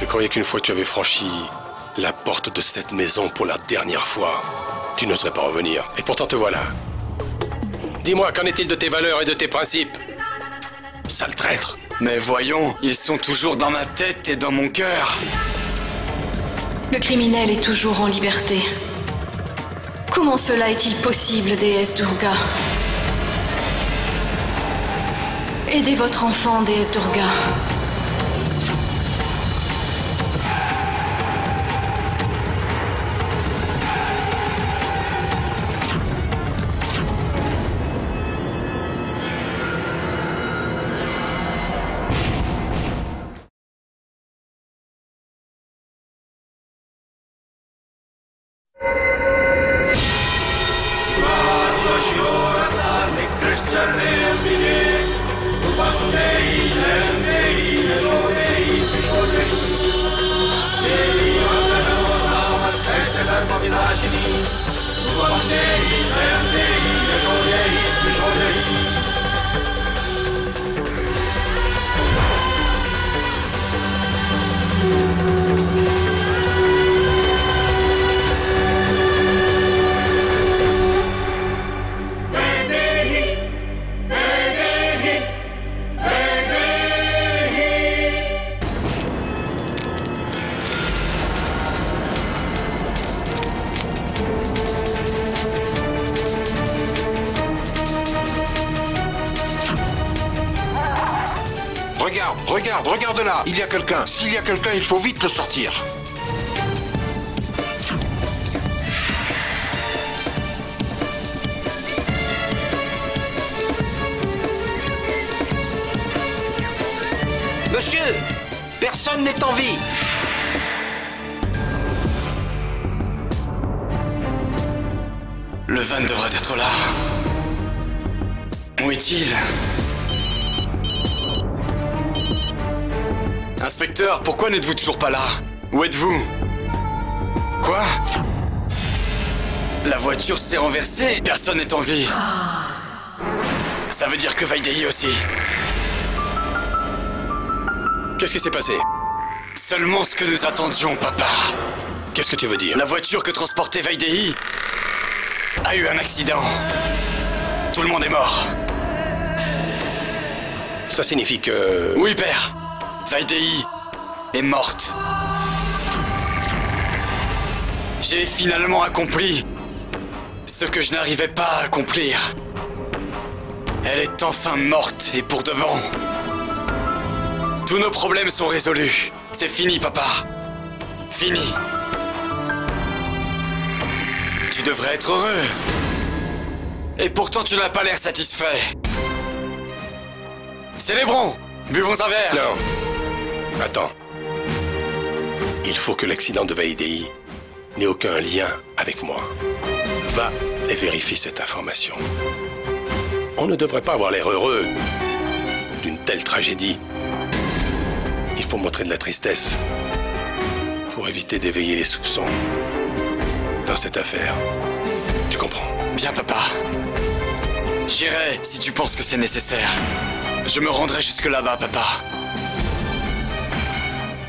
croyais qu'une fois que tu avais franchi la porte de cette maison pour la dernière fois, tu n'oserais pas revenir. Et pourtant te voilà. Dis-moi, qu'en est-il de tes valeurs et de tes principes? Sale traître. Mais voyons, ils sont toujours dans ma tête et dans mon cœur. Le criminel est toujours en liberté. Comment cela est-il possible, déesse Durga? Aidez votre enfant, déesse Durga. Regarde là, il y a quelqu'un. S'il y a quelqu'un, il faut vite le sortir. Monsieur, personne n'est en vie. Le van devrait être là. Où est-il? Inspecteur, pourquoi n'êtes-vous toujours pas là? Où êtes-vous? Quoi? La voiture s'est renversée, personne n'est en vie. Ça veut dire que Vaidehi aussi. Qu'est-ce qui s'est passé? Seulement ce que nous attendions, papa. Qu'est-ce que tu veux dire? La voiture que transportait Vaidehi a eu un accident. Tout le monde est mort. Ça signifie que... Oui, père. Vaidehi est morte. J'ai finalement accompli ce que je n'arrivais pas à accomplir. Elle est enfin morte et pour de bon. Tous nos problèmes sont résolus. C'est fini, papa. Fini. Tu devrais être heureux. Et pourtant, tu n'as pas l'air satisfait. Célébrons. Buvons un verre. Non. Attends. Il faut que l'accident de Vaidehi n'ait aucun lien avec moi. Va et vérifie cette information. On ne devrait pas avoir l'air heureux d'une telle tragédie. Il faut montrer de la tristesse pour éviter d'éveiller les soupçons dans cette affaire. Tu comprends? Bien, papa. J'irai si tu penses que c'est nécessaire. Je me rendrai jusque là-bas, papa.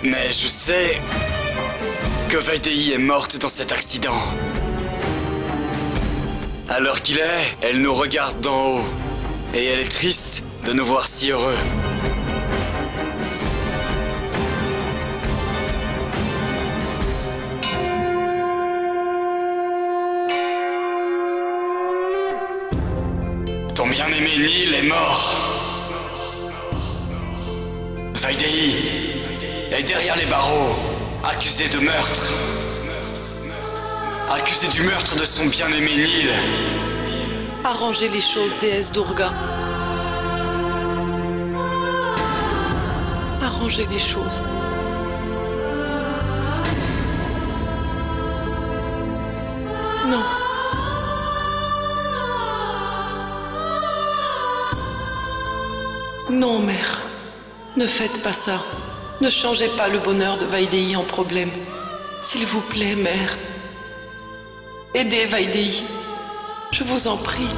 Mais je sais que Vaidehi est morte dans cet accident. À l'heure qu'il est, elle nous regarde d'en haut. Et elle est triste de nous voir si heureux. Ton bien-aimé Neil est mort. Vaidehi est derrière les barreaux, accusé de meurtre. Accusé du meurtre de son bien-aimé Neil. Arrangez les choses, déesse Durga. Arrangez les choses. Non. Non, mère. Ne faites pas ça. Ne changez pas le bonheur de Vaidehi en problème. S'il vous plaît, mère. Aidez Vaidehi. Je vous en prie.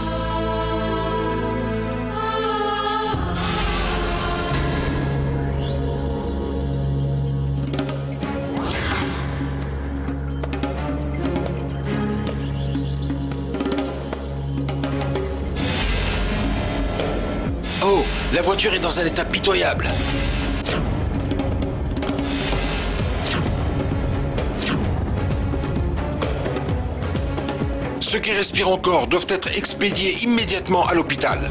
La voiture est dans un état pitoyable. Ceux qui respirent encore doivent être expédiés immédiatement à l'hôpital.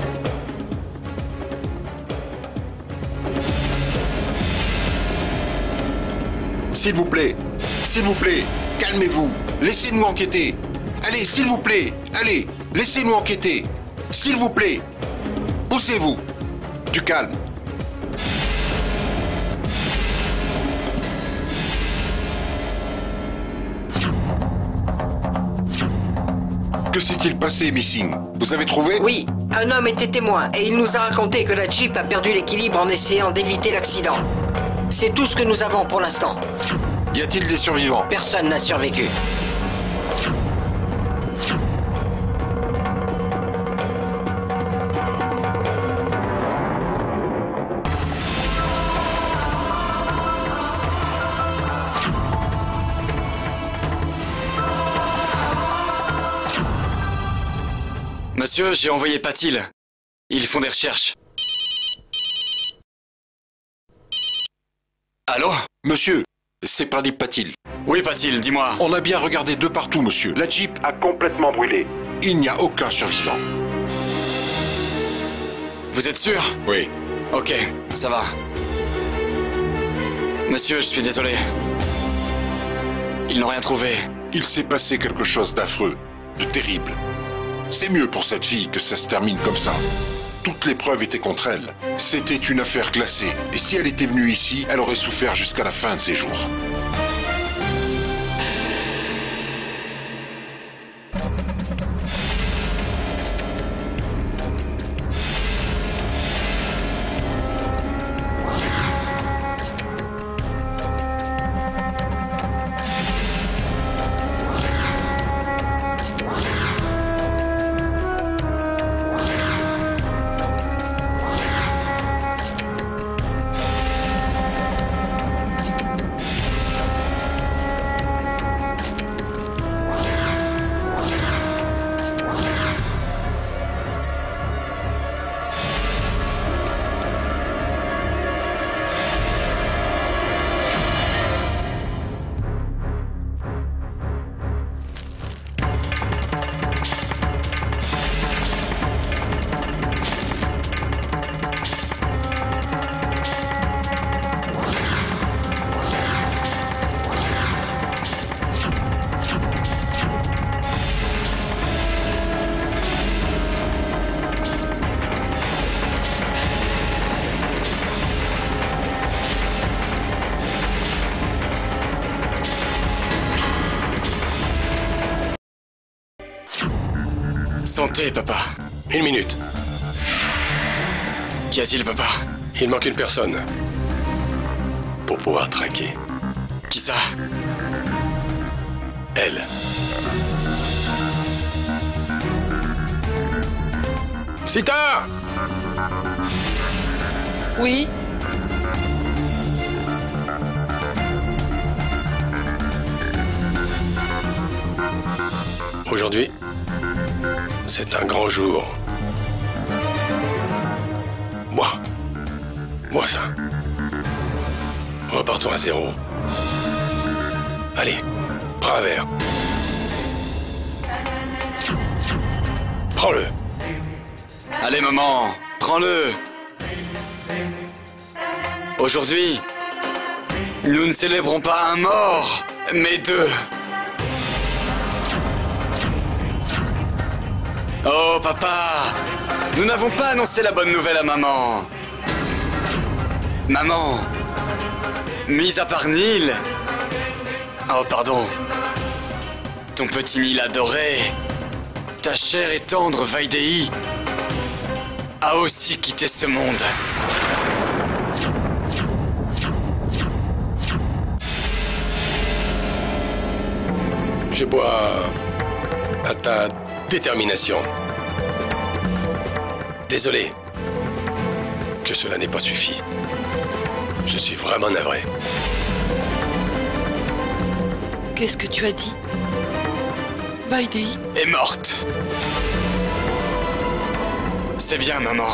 S'il vous plaît, calmez-vous. Laissez-nous enquêter. Allez, s'il vous plaît, allez, laissez-nous enquêter. S'il vous plaît, poussez-vous. Du calme. Que s'est-il passé, Missing? Vous avez trouvé? Oui, un homme était témoin et il nous a raconté que la Jeep a perdu l'équilibre en essayant d'éviter l'accident. C'est tout ce que nous avons pour l'instant. Y a-t-il des survivants? Personne n'a survécu. Monsieur, j'ai envoyé Patil. Ils font des recherches. Allô? Monsieur, c'est Pradip Patil. Oui, Patil, dis-moi. On a bien regardé de partout, monsieur. La Jeep a complètement brûlé. Il n'y a aucun survivant. Vous êtes sûr? Oui. Ok, ça va. Monsieur, je suis désolé. Ils n'ont rien trouvé. Il s'est passé quelque chose d'affreux, de terrible. C'est mieux pour cette fille que ça se termine comme ça. Toutes les preuves étaient contre elle. C'était une affaire classée. Et si elle était venue ici, elle aurait souffert jusqu'à la fin de ses jours. Santé, papa. 1 minute. Qu'y a-t-il, papa? Il manque une personne. Pour pouvoir traquer. Qui ça? Elle. Sita! Oui? Aujourd'hui, c'est un grand jour. Moi ça. Repartons à zéro. Allez, prends un verre. Prends-le. Allez, maman, prends-le. Aujourd'hui, nous ne célébrons pas un mort, mais 2. Oh, papa, nous n'avons pas annoncé la bonne nouvelle à maman. Maman, mis à part Neil... Oh, pardon. Ton petit Neil adoré, ta chère et tendre Vaidéhi, a aussi quitté ce monde. Je bois à ta détermination. Désolé que cela n'ait pas suffi. Je suis vraiment navré. Qu'est-ce que tu as dit? Vaidéhi Est morte. C'est bien, maman.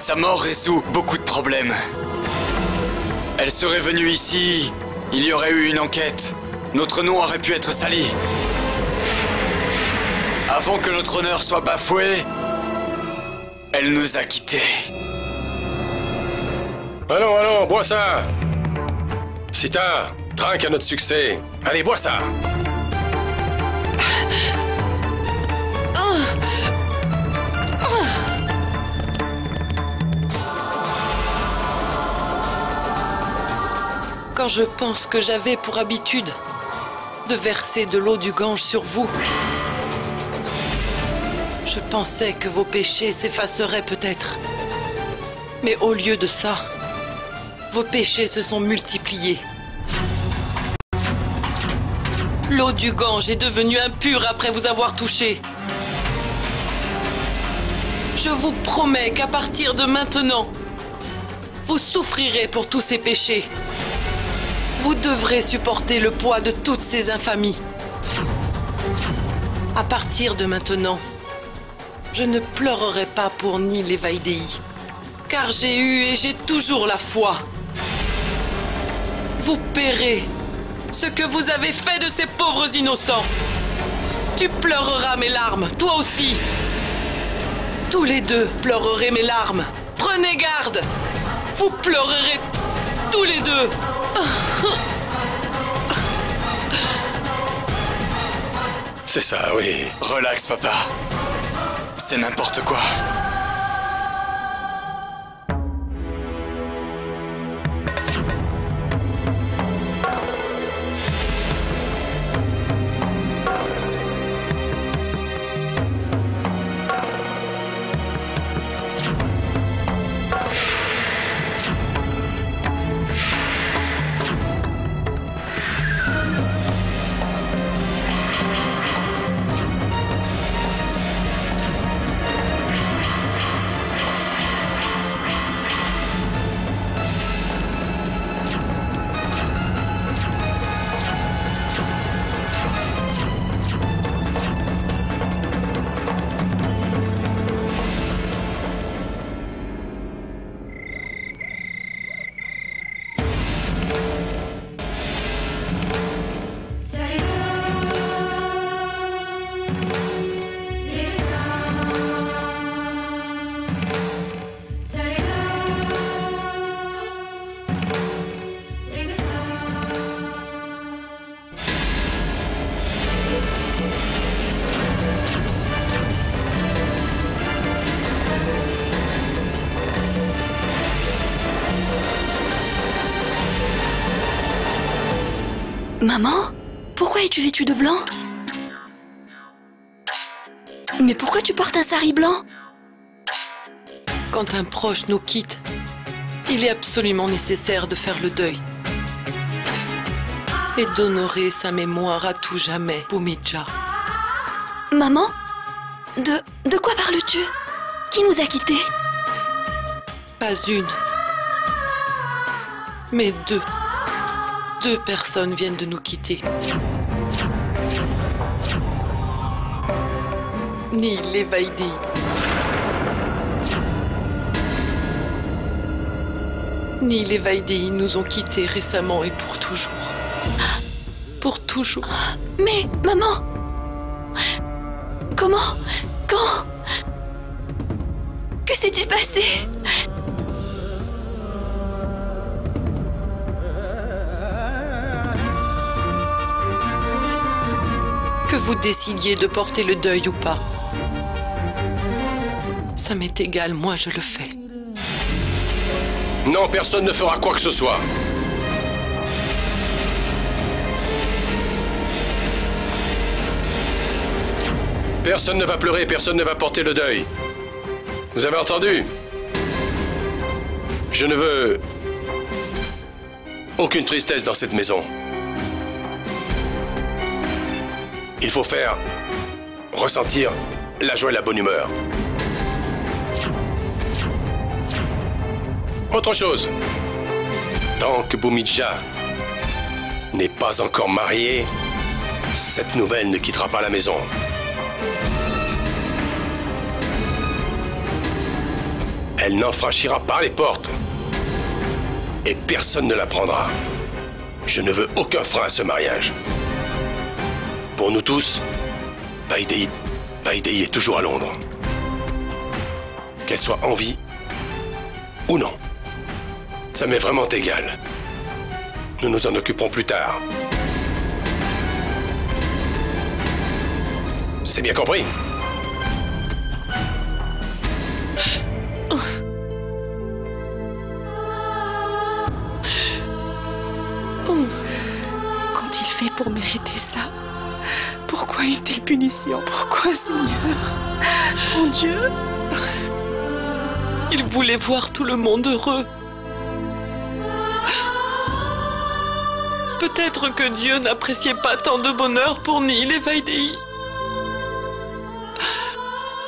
Sa mort résout beaucoup de problèmes. Elle serait venue ici, il y aurait eu une enquête. Notre nom aurait pu être sali. Avant que notre honneur soit bafoué, elle nous a quittés. Allons, allons, bois ça. Sita, trinque à notre succès. Allez, bois ça. Quand je pense que j'avais pour habitude de verser de l'eau du Gange sur vous, je pensais que vos péchés s'effaceraient peut-être. Mais au lieu de ça, vos péchés se sont multipliés. L'eau du Gange est devenue impure après vous avoir touché. Je vous promets qu'à partir de maintenant, vous souffrirez pour tous ces péchés. Vous devrez supporter le poids de toutes ces infamies. À partir de maintenant, je ne pleurerai pas pour Nil et Vaidéhi, car j'ai eu et j'ai toujours la foi. Vous paierez ce que vous avez fait de ces pauvres innocents. Tu pleureras mes larmes, toi aussi. Tous les deux pleurerez mes larmes. Prenez garde. Vous pleurerez tous les deux. C'est ça, oui. Relax, papa. C'est n'importe quoi. Maman, pourquoi es-tu vêtue de blanc? Mais pourquoi tu portes un sari blanc? Quand un proche nous quitte, il est absolument nécessaire de faire le deuil et d'honorer sa mémoire à tout jamais, Bhumija. Maman, de quoi parles-tu? Qui nous a quittés? Pas une, mais deux. Deux personnes viennent de nous quitter. Nil et Vaidéhi. Nil et Vaidéhi nous ont quittés récemment et pour toujours. Pour toujours. Mais, maman, comment? Quand? Que s'est-il passé? Que vous décidiez de porter le deuil ou pas, ça m'est égal, moi je le fais. Non, personne ne fera quoi que ce soit. Personne ne va pleurer, personne ne va porter le deuil. Vous avez entendu? Je ne veux aucune tristesse dans cette maison. Il faut faire ressentir la joie et la bonne humeur. Autre chose, tant que Bhumija n'est pas encore mariée, cette nouvelle ne quittera pas la maison. Elle n'en franchira pas les portes. Et personne ne la prendra. Je ne veux aucun frein à ce mariage. Pour nous tous, Vaidéhi est toujours à Londres. Qu'elle soit en vie ou non. Ça m'est vraiment égal. Nous nous en occuperons plus tard. C'est bien compris? Qu'ont-ils fait pour mériter ça? Pourquoi une telle punition? Pourquoi, Seigneur? Mon Dieu! Il voulait voir tout le monde heureux. Peut-être que Dieu n'appréciait pas tant de bonheur pour Neil et Vaidéhi.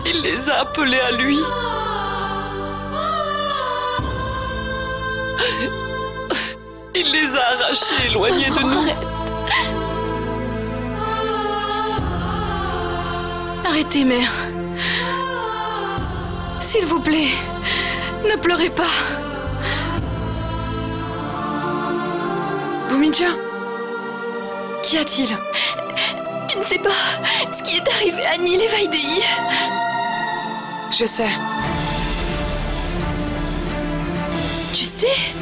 Il les a appelés à lui. Il les a arrachés, éloignés de nous. Arrêtez, mère. S'il vous plaît, ne pleurez pas. Bhumidja, qu'y a-t-il? Tu ne sais pas ce qui est arrivé à Neil et Vaidéhi. Je sais. Tu sais?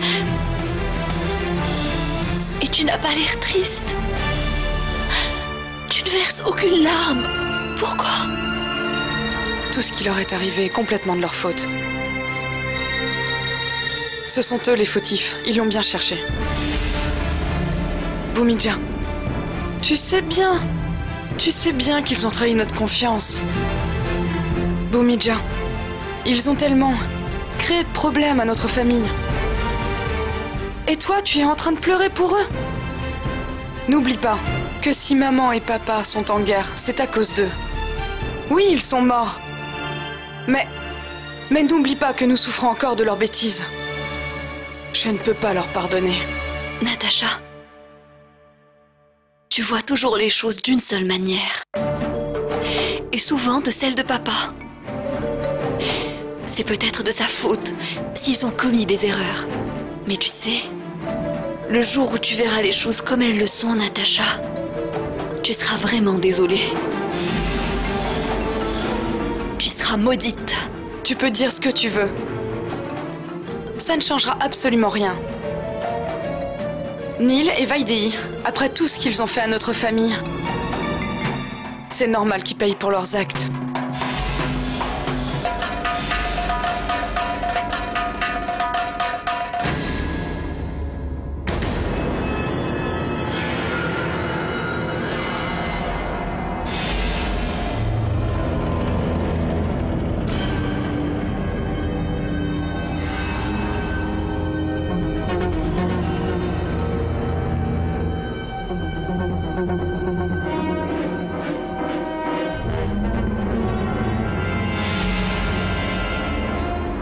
Et tu n'as pas l'air triste. Tu ne verses aucune larme. Pourquoi? Tout ce qui leur est arrivé est complètement de leur faute. Ce sont eux les fautifs, ils l'ont bien cherché. Bhumidja, tu sais bien qu'ils ont trahi notre confiance. Bhumidja, ils ont tellement créé de problèmes à notre famille. Et toi, tu es en train de pleurer pour eux? N'oublie pas que si maman et papa sont en guerre, c'est à cause d'eux. Oui, ils sont morts. Mais n'oublie pas que nous souffrons encore de leurs bêtises. Je ne peux pas leur pardonner. Natacha, tu vois toujours les choses d'une seule manière. Et souvent de celle de papa. C'est peut-être de sa faute s'ils ont commis des erreurs. Mais tu sais, le jour où tu verras les choses comme elles le sont, Natacha, tu seras vraiment désolée. Tu seras maudite. Tu peux dire ce que tu veux. Ça ne changera absolument rien. Neil et Vaidéhi, après tout ce qu'ils ont fait à notre famille, c'est normal qu'ils payent pour leurs actes.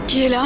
Qui est là?